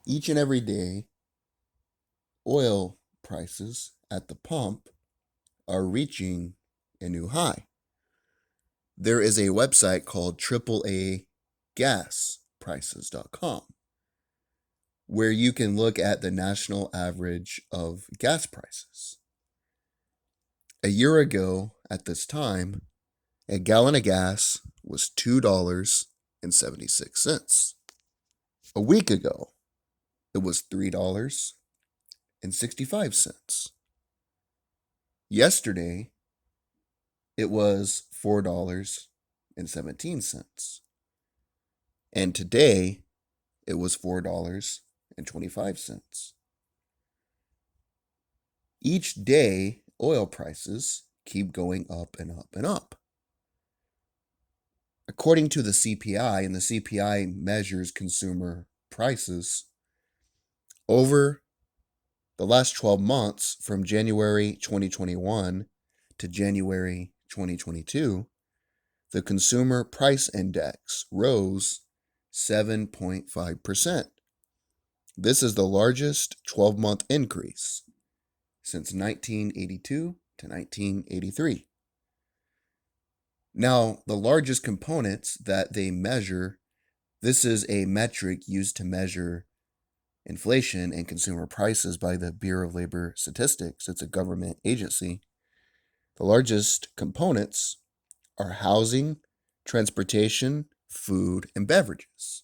Each and every day, oil prices at the pump are reaching a new high. There is a website called AAAgasprices.com where you can look at the national average of gas prices. A year ago, at this time, a gallon of gas was $2.76. A week ago, it was $3.65. Yesterday, it was $4.17. And today, it was $4.25. Each day, oil prices keep going up and up and up. According to the CPI, and the CPI measures consumer prices, over the last 12 months from January 2021 to January 2022, the consumer price index rose 7.5%. This is the largest 12-month increase since 1982 to 1983. Now, the largest components that they measure, this is a metric used to measure inflation and consumer prices by the Bureau of Labor Statistics. It's a government agency. The largest components are housing, transportation, food, and beverages.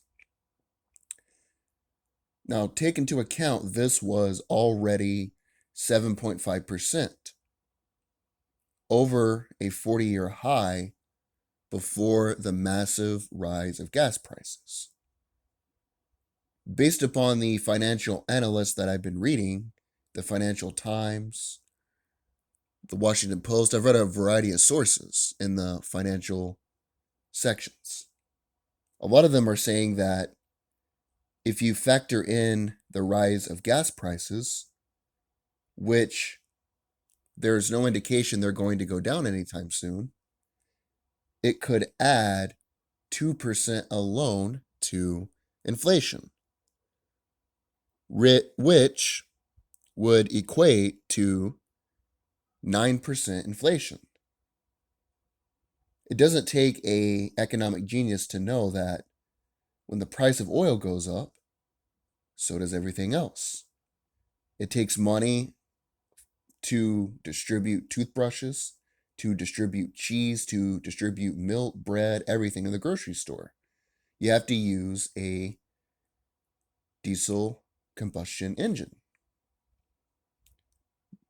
Now, take into account this was already 7.5% over a 40-year high before the massive rise of gas prices. Based upon the financial analysts that I've been reading, the Financial Times, the Washington Post, I've read a variety of sources in the financial sections. A lot of them are saying that if you factor in the rise of gas prices, which there's no indication they're going to go down anytime soon, it could add 2% alone to inflation, which would equate to 9% inflation. It doesn't take an economic genius to know that when the price of oil goes up, so does everything else. It takes money to distribute toothbrushes, to distribute cheese, to distribute milk, bread, everything in the grocery store. You have to use a diesel combustion engine.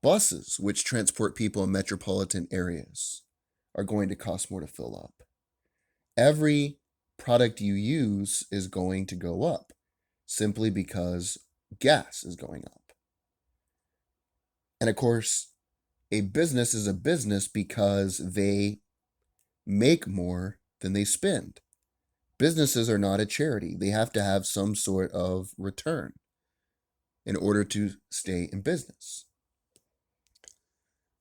Buses, which transport people in metropolitan areas, are going to cost more to fill up. Every product you use is going to go up simply because gas is going up. And of course, a business is a business because they make more than they spend. Businesses are not a charity. They have to have some sort of return in order to stay in business.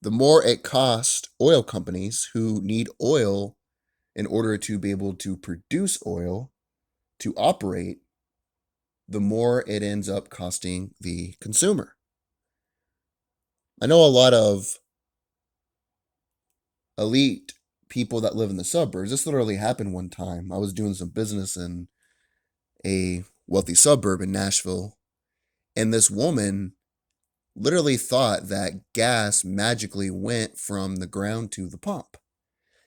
The more it costs oil companies who need oil in order to be able to produce oil to operate, the more it ends up costing the consumer. I know a lot of elite people that live in the suburbs. This literally happened one time. I was doing some business in a wealthy suburb in Nashville, and this woman literally thought that gas magically went from the ground to the pump.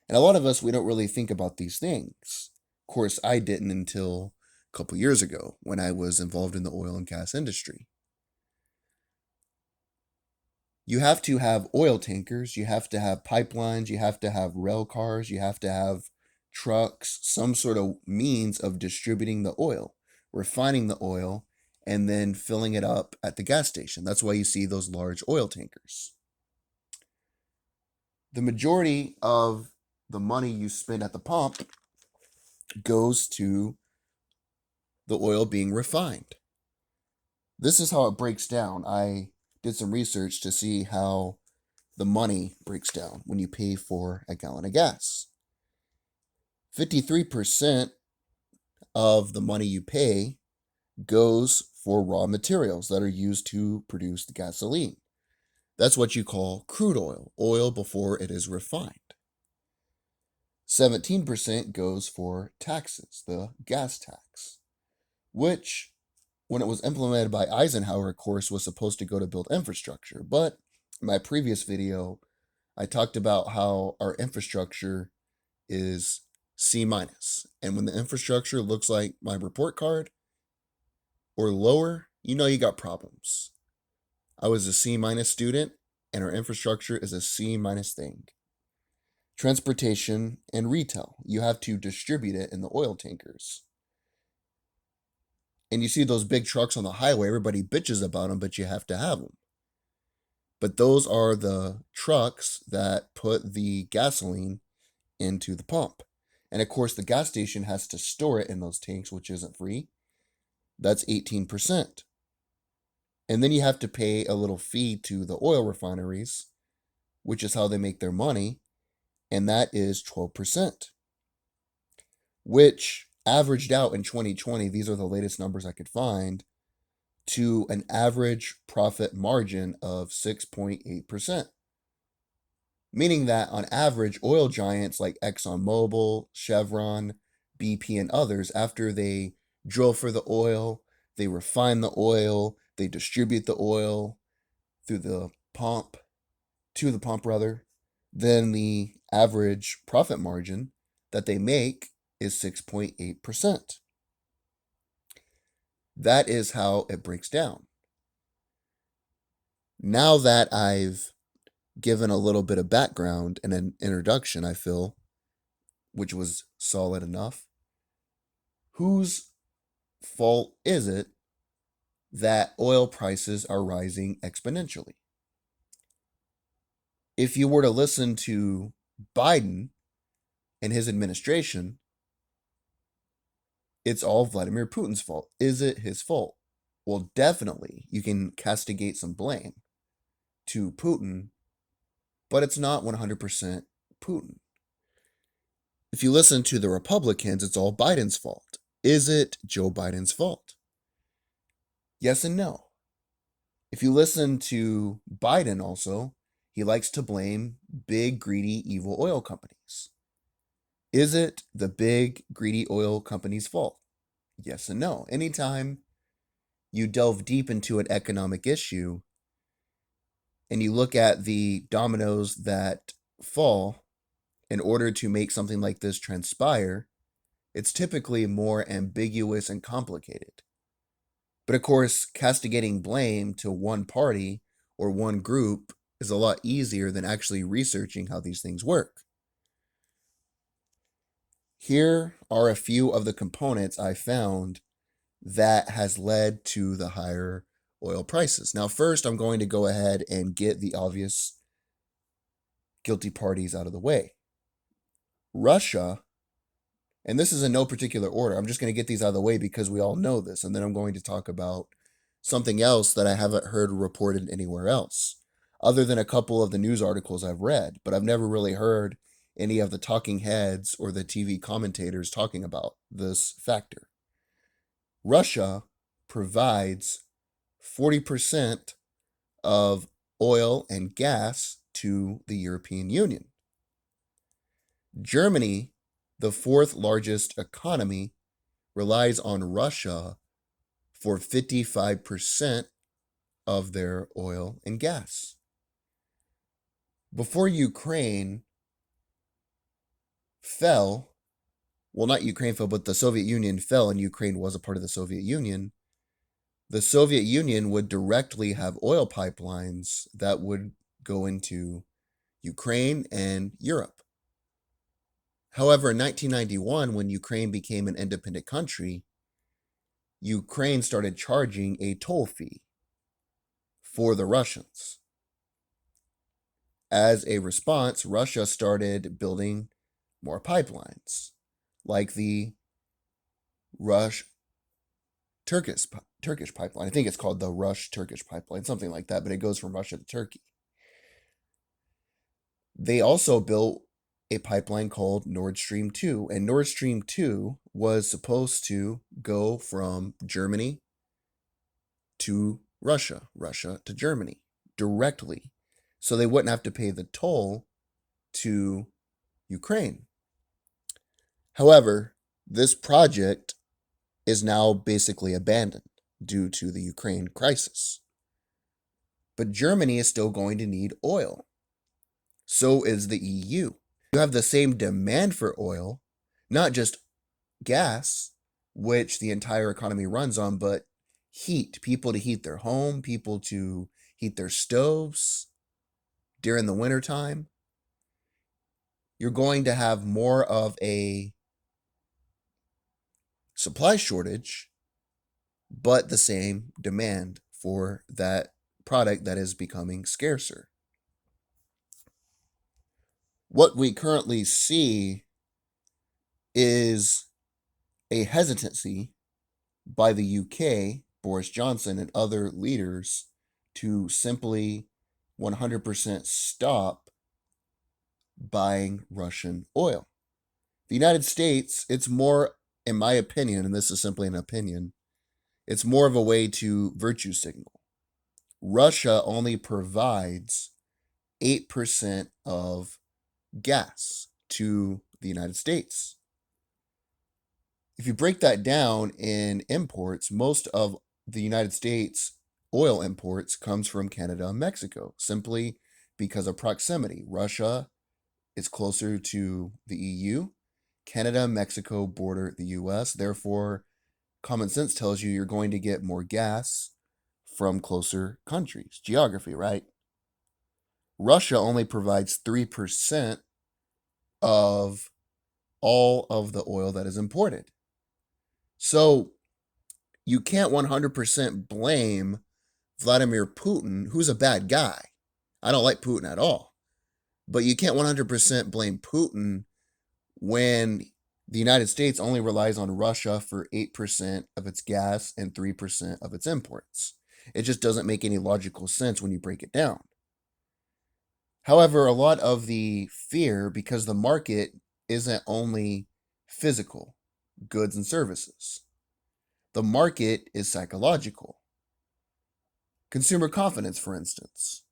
And a lot of us, we don't really think about these things. Of course, I didn't until a couple years ago when I was involved in the oil and gas industry. You have to have oil tankers, you have to have pipelines, you have to have rail cars, you have to have trucks, some sort of means of distributing the oil, refining the oil, and then filling it up at the gas station. That's why you see those large oil tankers. The majority of the money you spend at the pump goes to the oil being refined. This is how it breaks down. I did some research to see how the money breaks down when you pay for a gallon of gas. 53% of the money you pay goes for raw materials that are used to produce the gasoline. That's what you call crude oil, oil before it is refined. 17% goes for taxes, the gas tax, which, when it was implemented by Eisenhower, of course, was supposed to go to build infrastructure. But in my previous video, I talked about how our infrastructure is C minus. And when the infrastructure looks like my report card or lower, you know you got problems. I was a C minus student, and our infrastructure is a C minus thing. Transportation and retail. You have to distribute it in the oil tankers. And you see those big trucks on the highway, everybody bitches about them, but you have to have them. But those are the trucks that put the gasoline into the pump. And of course, the gas station has to store it in those tanks, which isn't free. That's 18%. And then you have to pay a little fee to the oil refineries, which is how they make their money, and that is 12%, which averaged out in 2020, these are the latest numbers I could find, to an average profit margin of 6.8%. Meaning that on average, oil giants like ExxonMobil, Chevron, BP, and others, after they drill for the oil, they refine the oil, they distribute the oil through the pump, to the pump rather, then the average profit margin that they make is 6.8%. That is how it breaks down. Now that I've given a little bit of background and an introduction, I feel, which was solid enough, whose fault is it that oil prices are rising exponentially? If you were to listen to Biden and his administration, it's all Vladimir Putin's fault. Is it his fault? Well, definitely you can castigate some blame to Putin, but it's not 100% Putin. If you listen to the Republicans, it's all Biden's fault. Is it Joe Biden's fault? Yes and no. If you listen to Biden also, he likes to blame big, greedy, evil oil companies. Is it the big, greedy oil companies' fault? Yes and no. Anytime you delve deep into an economic issue and you look at the dominoes that fall in order to make something like this transpire, it's typically more ambiguous and complicated. But of course, castigating blame to one party or one group is a lot easier than actually researching how these things work. Here are a few of the components I found that has led to the higher oil prices. Now, first, I'm going to go ahead and get the obvious guilty parties out of the way. Russia, and this is in no particular order. I'm just going to get these out of the way because we all know this, and then I'm going to talk about something else that I haven't heard reported anywhere else, other than a couple of the news articles I've read, but I've never really heard any of the talking heads or the TV commentators talking about this factor. Russia provides 40% of oil and gas to the European Union. Germany, the fourth largest economy, relies on Russia for 55% of their oil and gas. Before Ukraine fell, well, not Ukraine fell, but the Soviet Union fell and Ukraine was a part of the Soviet Union, the Soviet Union would directly have oil pipelines that would go into Ukraine and Europe. However, in 1991, when Ukraine became an independent country, Ukraine started charging a toll fee for the Russians. As a response, Russia started building more pipelines, like the Turkish pipeline. I think it's called the Rush-Turkish pipeline, something like that, but it goes from Russia to Turkey. They also built a pipeline called Nord Stream 2, and Nord Stream 2 was supposed to go from Germany to Russia, Russia to Germany directly. So they wouldn't have to pay the toll to Ukraine. However, this project is now basically abandoned due to the Ukraine crisis. But Germany is still going to need oil. So is the EU. You have the same demand for oil, not just gas, which the entire economy runs on, but heat. People to heat their home, people to heat their stoves during the wintertime. You're going to have more of a supply shortage, but the same demand for that product that is becoming scarcer. What we currently see is a hesitancy by the UK, Boris Johnson, and other leaders to simply 100% stop buying Russian oil. The United States, it's more, in my opinion, and this is simply an opinion, it's more of a way to virtue signal. Russia only provides 8% of gas to the United States. If you break that down in imports, most of the United States oil imports comes from Canada and Mexico, simply because of proximity. Russia is closer to the EU. Canada and Mexico border the US. Therefore, common sense tells you you're going to get more gas from closer countries. Geography, right? Russia only provides 3% of all of the oil that is imported. So you can't 100% blame Vladimir Putin, who's a bad guy. I don't like Putin at all. But you can't 100% blame Putin when the United States only relies on Russia for 8% of its gas and 3% of its imports. It just doesn't make any logical sense when you break it down. However, a lot of the fear, because the market isn't only physical, goods and services. The market is psychological. Consumer confidence, for instance,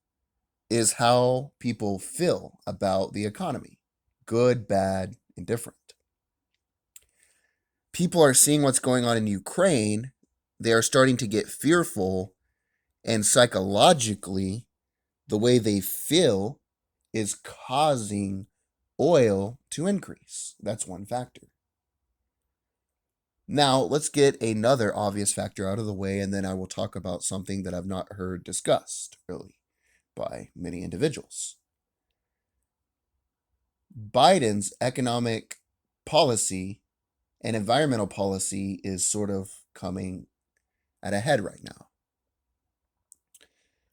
is how people feel about the economy. Good, bad, indifferent. People are seeing what's going on in Ukraine. They are starting to get fearful, and psychologically, the way they feel is causing oil to increase. That's one factor. Now, let's get another obvious factor out of the way, and then I will talk about something that I've not heard discussed really by many individuals. Biden's economic policy and environmental policy is sort of coming at a head right now.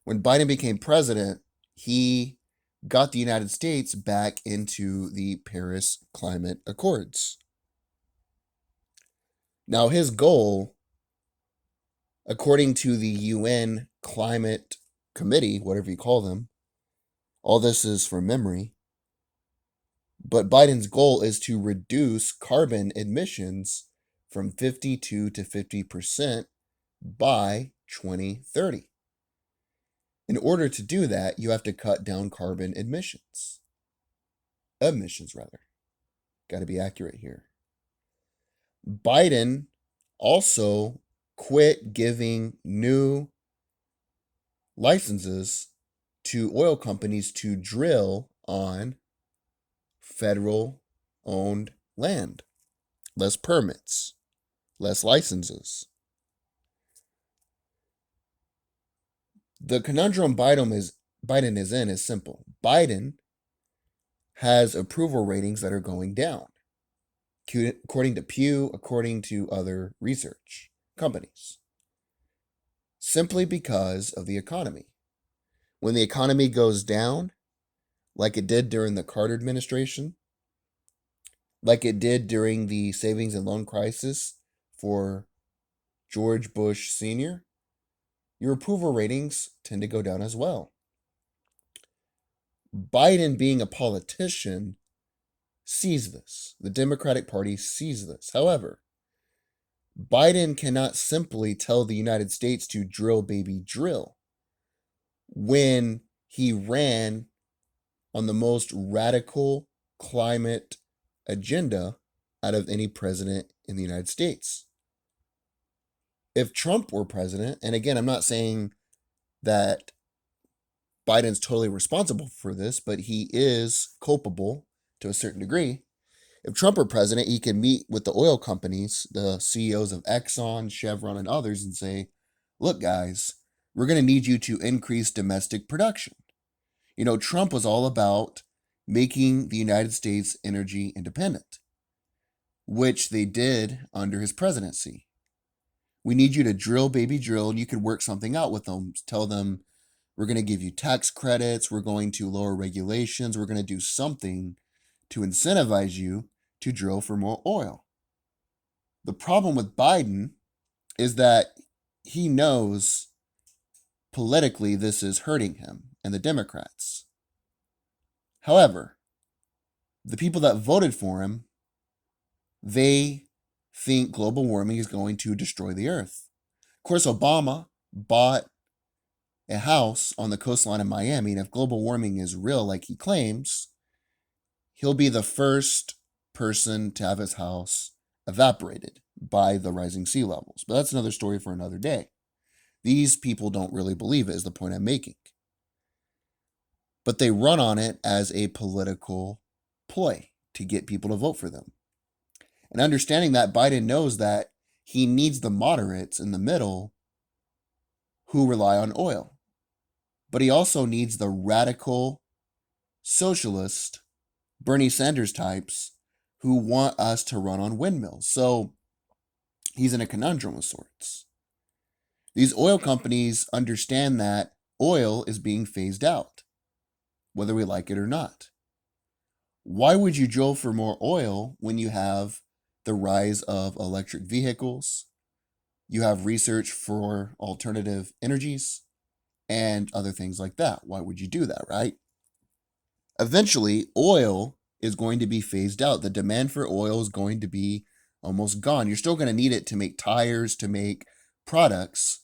When Biden became president, he got the United States back into the Paris Climate Accords. Now, his goal, according to the UN Climate Committee, whatever you call them, all this is from memory, but Biden's goal is to reduce carbon emissions from 52 to 50% by 2030. In order to do that, you have to cut down carbon emissions. Emissions, rather. Got to be accurate here. Biden also quit giving new licenses to oil companies to drill on federal owned land. Less permits, less licenses. The conundrum Biden is in is simple. Biden has approval ratings that are going down, according to Pew, according to other research companies, simply because of the economy. When the economy goes down, like it did during the Carter administration, like it did during the savings and loan crisis for George Bush Sr., your approval ratings tend to go down as well. Biden, being a politician, sees this. The Democratic Party sees this. However, Biden cannot simply tell the United States to drill, baby, drill when he ran on the most radical climate agenda out of any president in the United States. If Trump were president, and again, I'm not saying that Biden's totally responsible for this, but he is culpable to a certain degree. If Trump were president, he could meet with the oil companies, the CEOs of Exxon, Chevron, and others, and say, look, guys, we're going to need you to increase domestic production. Trump was all about making the United States energy independent, which they did under his presidency. We need you to drill, baby, drill, and you could work something out with them. Tell them, we're going to give you tax credits, we're going to lower regulations, we're going to do something to incentivize you to drill for more oil. The problem with Biden is that he knows politically this is hurting him and the Democrats. However, the people that voted for him, they think global warming is going to destroy the earth. Of course, Obama bought a house on the coastline of Miami, and if global warming is real like he claims, he'll be the first person to have his house evaporated by the rising sea levels. But that's another story for another day. These people don't really believe it, is the point I'm making. But they run on it as a political ploy to get people to vote for them. And understanding that, Biden knows that he needs the moderates in the middle who rely on oil. But he also needs the radical socialist Bernie Sanders types who want us to run on windmills. So he's in a conundrum of sorts. These oil companies understand that oil is being phased out, whether we like it or not. Why would you drill for more oil when you have the rise of electric vehicles? You have research for alternative energies and other things like that. Why would you do that, right? Eventually, oil is going to be phased out. The demand for oil is going to be almost gone. You're still going to need it to make tires, to make products,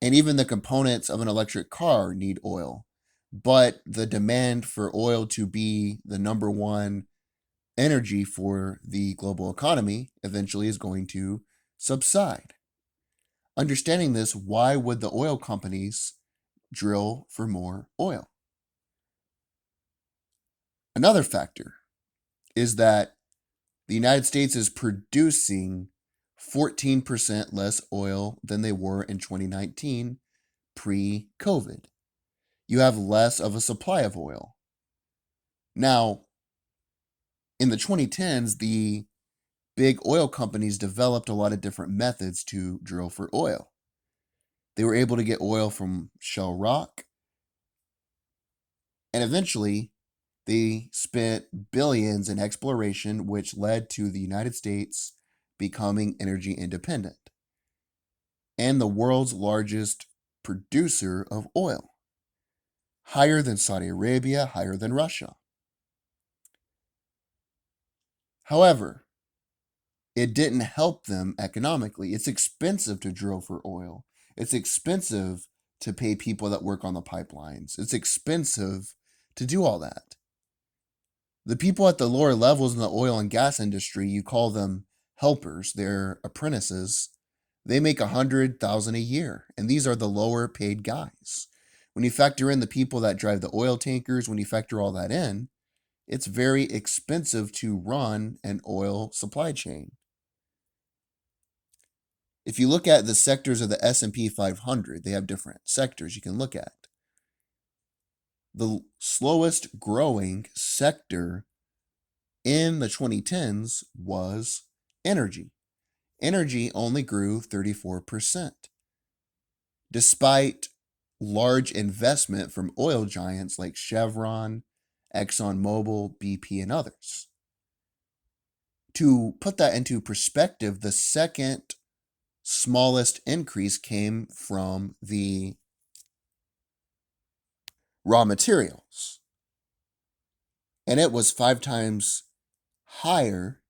and even the components of an electric car need oil. But the demand for oil to be the number one energy for the global economy eventually is going to subside. Understanding this, why would the oil companies drill for more oil? Another factor is that the United States is producing 14% less oil than they were in 2019 pre-COVID. You have less of a supply of oil. Now, in the 2010s, the big oil companies developed a lot of different methods to drill for oil. They were able to get oil from shale rock, and eventually they spent billions in exploration, which led to the United States becoming energy independent and the world's largest producer of oil, higher than Saudi Arabia, higher than Russia. However, it didn't help them economically. It's expensive to drill for oil. It's expensive to pay people that work on the pipelines. It's expensive to do all that. The people at the lower levels in the oil and gas industry, you call them helpers, they're apprentices. They make $100,000 a year, and these are the lower paid guys. When you factor in the people that drive the oil tankers, when you factor all that in, it's very expensive to run an oil supply chain. If you look at the sectors of the S&P 500, they have different sectors you can look at. The slowest growing sector in the 2010s was energy. Energy only grew 34%, despite large investment from oil giants like Chevron, ExxonMobil, BP, and others. To put that into perspective, the second smallest increase came from the raw materials, and it was 5 times higher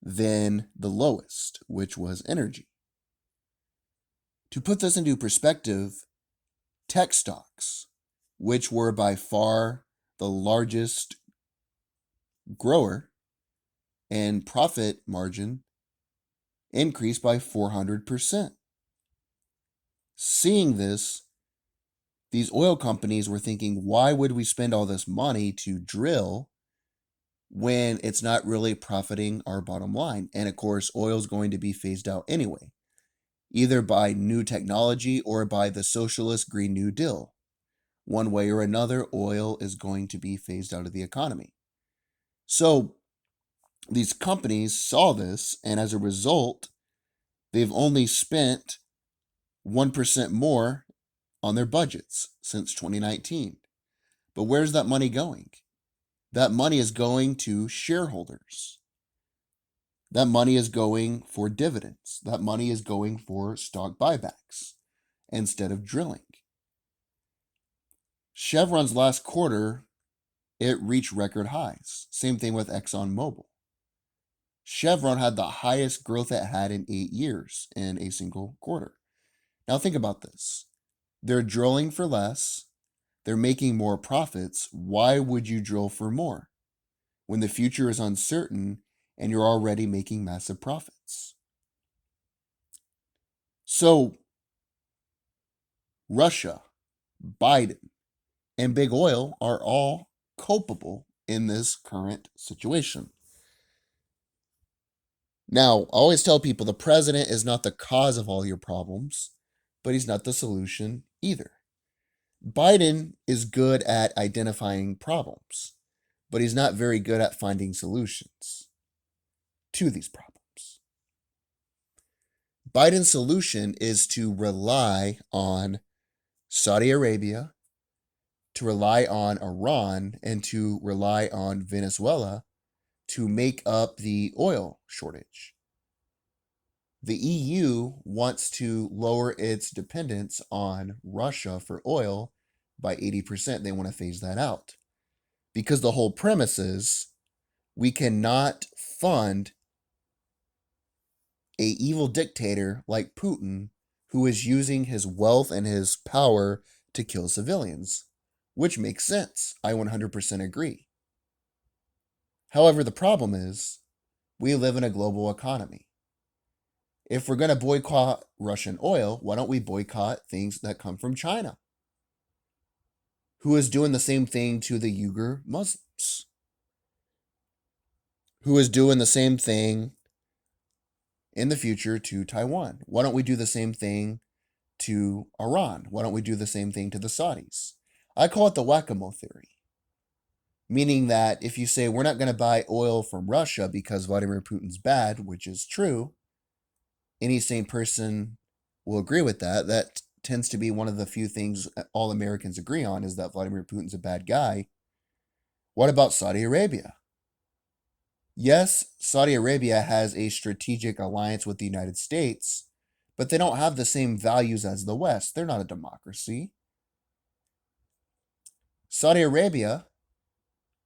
than the lowest, which was energy. To put this into perspective, tech stocks, which were by far the largest grower and profit margin, increased by 400%. Seeing this, these oil companies were thinking, why would we spend all this money to drill when it's not really profiting our bottom line? And of course, oil is going to be phased out anyway, either by new technology or by the socialist Green New Deal. One way or another, oil is going to be phased out of the economy. So these companies saw this, and as a result, they've only spent 1% more on their budgets since 2019. But where's that money going? That money is going to shareholders. That money is going for dividends. That money is going for stock buybacks instead of drilling. Chevron's last quarter, it reached record highs. Same thing with ExxonMobil. Chevron had the highest growth it had in 8 years in a single quarter. Now think about this. They're drilling for less. They're making more profits. Why would you drill for more when the future is uncertain and you're already making massive profits? So Russia, Biden, and big oil are all culpable in this current situation. Now, I always tell people the president is not the cause of all your problems, but he's not the solution either. Biden is good at identifying problems, but he's not very good at finding solutions to these problems. Biden's solution is to rely on Saudi Arabia, to rely on Iran, and to rely on Venezuela to make up the oil shortage. The EU wants to lower its dependence on Russia for oil by 80%. They want to phase that out because the whole premise is we cannot fund an evil dictator like Putin who is using his wealth and his power to kill civilians, which makes sense. I 100% agree. However, the problem is we live in a global economy. If we're going to boycott Russian oil, why don't we boycott things that come from China, who is doing the same thing to the Uyghur Muslims, who is doing the same thing in the future to Taiwan? Why don't we do the same thing to Iran? Why don't we do the same thing to the Saudis? I call it the whack-a-mole theory, meaning that if you say we're not going to buy oil from Russia because Vladimir Putin's bad, which is true, any sane person will agree with that. That tends to be one of the few things all Americans agree on, is that Vladimir Putin's a bad guy. What about Saudi Arabia? Yes, Saudi Arabia has a strategic alliance with the United States, but they don't have the same values as the West. They're not a democracy. Saudi Arabia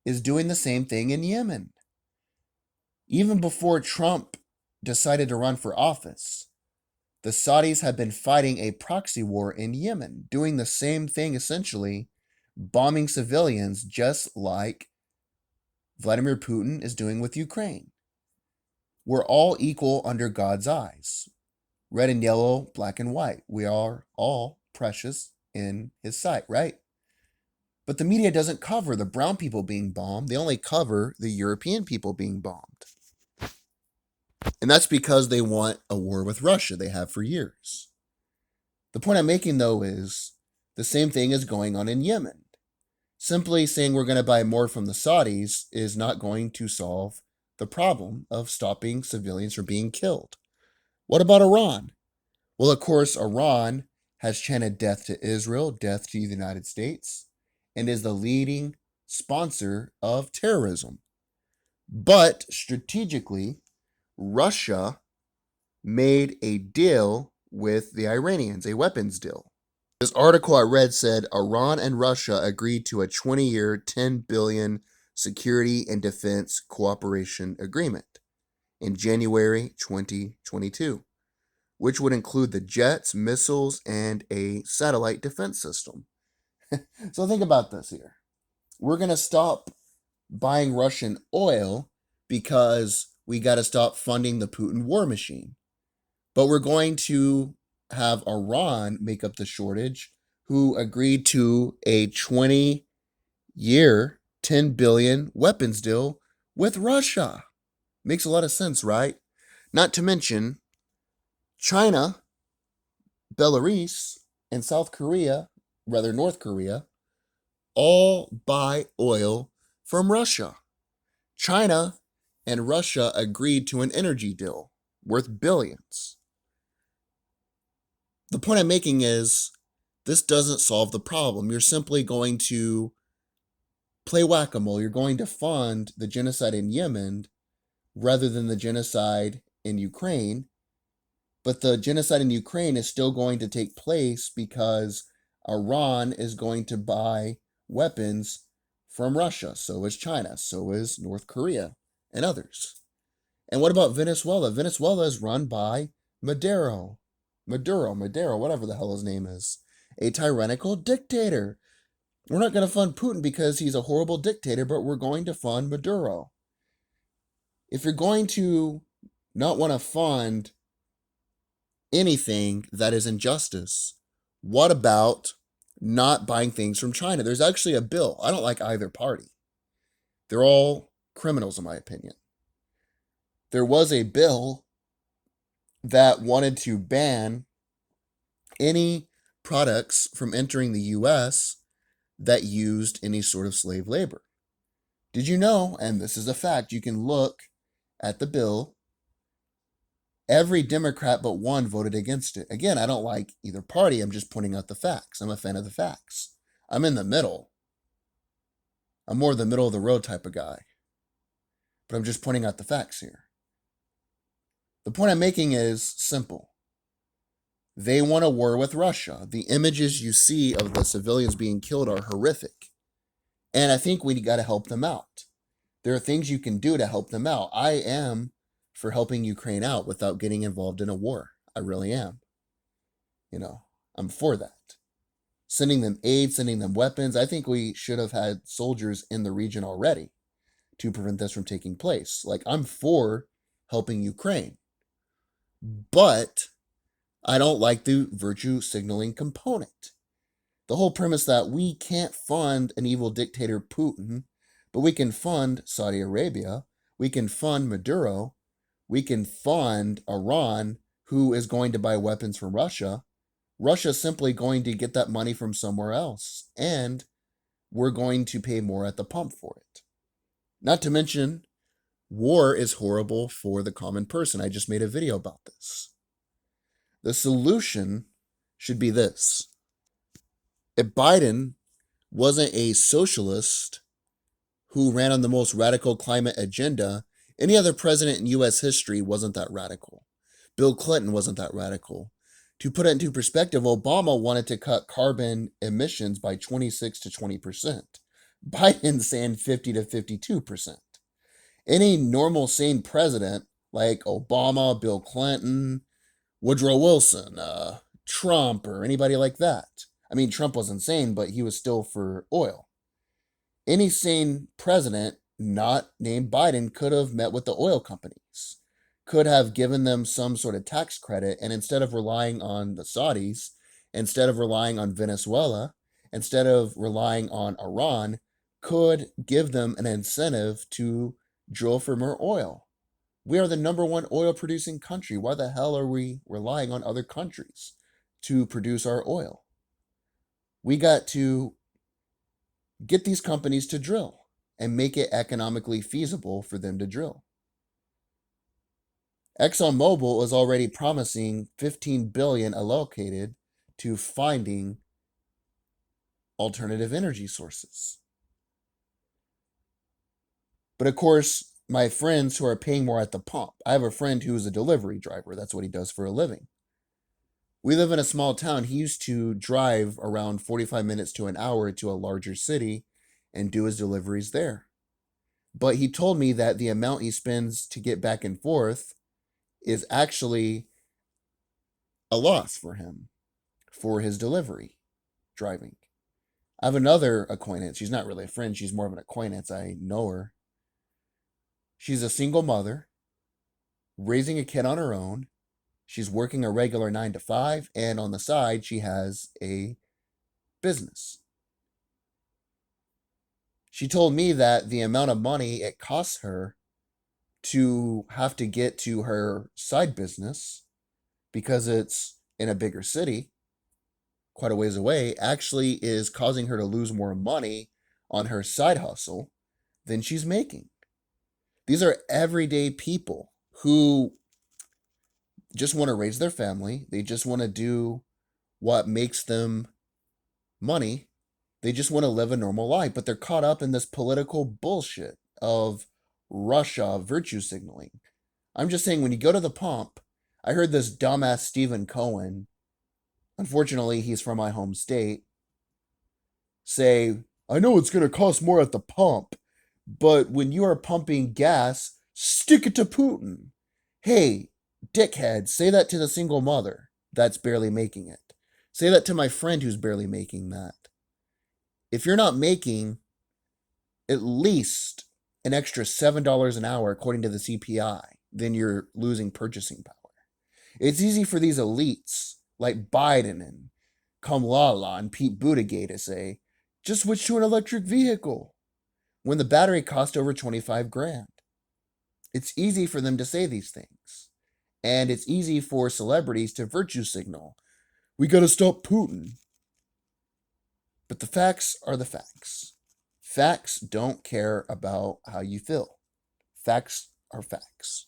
is doing the same thing in Yemen. Even before Trump decided to run for office, the Saudis have been fighting a proxy war in Yemen, doing the same thing essentially, bombing civilians just like Vladimir Putin is doing with Ukraine. We're all equal under God's eyes. Red and yellow, black and white. We are all precious in his sight, right? But the media doesn't cover the brown people being bombed. They only cover the European people being bombed. And that's because they want a war with Russia. They have for years. The point I'm making, though, is the same thing is going on in Yemen. Simply saying we're going to buy more from the Saudis is not going to solve the problem of stopping civilians from being killed. What about Iran? Well, of course, Iran has chanted death to Israel, death to the United States, and is the leading sponsor of terrorism. But strategically, Russia made a deal with the Iranians, a weapons deal. This article I read said Iran and Russia agreed to a 20-year, $10 billion security and defense cooperation agreement. in January 2022, which would include the jets, missiles, and a satellite defense system. So think about this here. We're going to stop buying Russian oil because we got to stop funding the Putin war machine. But we're going to have Iran make up the shortage, who agreed to a 20-year, 10 billion weapons deal with Russia. Makes a lot of sense, right? Not to mention China, Belarus, and North Korea, all buy oil from Russia. China and Russia agreed to an energy deal worth billions. The point I'm making is this doesn't solve the problem. You're simply going to play whack-a-mole. You're going to fund the genocide in Yemen rather than the genocide in Ukraine. But the genocide in Ukraine is still going to take place because Iran is going to buy weapons from Russia. So is China. So is North Korea and others. And what about Venezuela? Venezuela is run by Maduro, whatever the hell his name is. A tyrannical dictator. We're not going to fund Putin because he's a horrible dictator, but we're going to fund Maduro. If you're going to not want to fund anything that is injustice, what about not buying things from China? There's actually a bill. I don't like either party. They're all criminals, in my opinion. There was a bill that wanted to ban any products from entering the U.S. that used any sort of slave labor. Did you know, and this is a fact, you can look at the bill, every Democrat but one voted against it. Again, I don't like either party. I'm just pointing out the facts. I'm a fan of the facts. I'm in the middle. I'm more the middle of the road type of guy. But I'm just pointing out the facts here. The point I'm making is simple. They want a war with Russia. The images you see of the civilians being killed are horrific. And I think we got to help them out. There are things you can do to help them out. I am for helping Ukraine out without getting involved in a war. I really am. I'm for that. Sending them aid, sending them weapons. I think we should have had soldiers in the region already to prevent this from taking place. I'm for helping Ukraine. But I don't like the virtue signaling component. The whole premise that we can't fund an evil dictator, Putin, but we can fund Saudi Arabia, we can fund Maduro, we can fund Iran, who is going to buy weapons from Russia. Russia's simply going to get that money from somewhere else, and we're going to pay more at the pump for it. Not to mention, war is horrible for the common person. I just made a video about this. The solution should be this. If Biden wasn't a socialist who ran on the most radical climate agenda, any other president in U.S. history wasn't that radical. Bill Clinton wasn't that radical. To put it into perspective, Obama wanted to cut carbon emissions by 26 to 20%. Biden's saying 50 to 52%. Any normal, sane president like Obama, Bill Clinton, Woodrow Wilson, Trump, or anybody like that. I mean, Trump was insane, but he was still for oil. Any sane president, not named Biden, could have met with the oil companies, could have given them some sort of tax credit, and instead of relying on the Saudis, instead of relying on Venezuela, instead of relying on Iran, could give them an incentive to drill for more oil. We are the number one oil producing country. Why the hell are we relying on other countries to produce our oil? We got to get these companies to drill and make it economically feasible for them to drill. ExxonMobil is already promising $15 billion allocated to finding alternative energy sources. But of course, my friends who are paying more at the pump. I have a friend who is a delivery driver. That's what he does for a living. We live in a small town. He used to drive around 45 minutes to an hour to a larger city and do his deliveries there. But he told me that the amount he spends to get back and forth is actually a loss for him for his delivery driving. I have another acquaintance. She's not really a friend, she's more of an acquaintance. I know her. She's a single mother, raising a kid on her own. She's working a regular 9 to 5, and on the side, she has a business. She told me that the amount of money it costs her to have to get to her side business, because it's in a bigger city, quite a ways away, actually is causing her to lose more money on her side hustle than she's making. These are everyday people who just want to raise their family. They just want to do what makes them money. They just want to live a normal life, but they're caught up in this political bullshit of Russia virtue signaling. I'm just saying, when you go to the pump, I heard this dumbass Stephen Cohen, unfortunately, he's from my home state, say, I know it's going to cost more at the pump, but when you are pumping gas, stick it to Putin. Hey, dickhead, say that to the single mother that's barely making it. Say that to my friend who's barely making that. If you're not making at least an extra $7 an hour, according to the CPI, then you're losing purchasing power. It's easy for these elites like Biden and Kamala and Pete Buttigieg to say, just switch to an electric vehicle, when the battery cost over 25 grand. It's easy for them to say these things. And it's easy for celebrities to virtue signal, we got to stop Putin. But the facts are the facts. Facts don't care about how you feel. Facts are facts.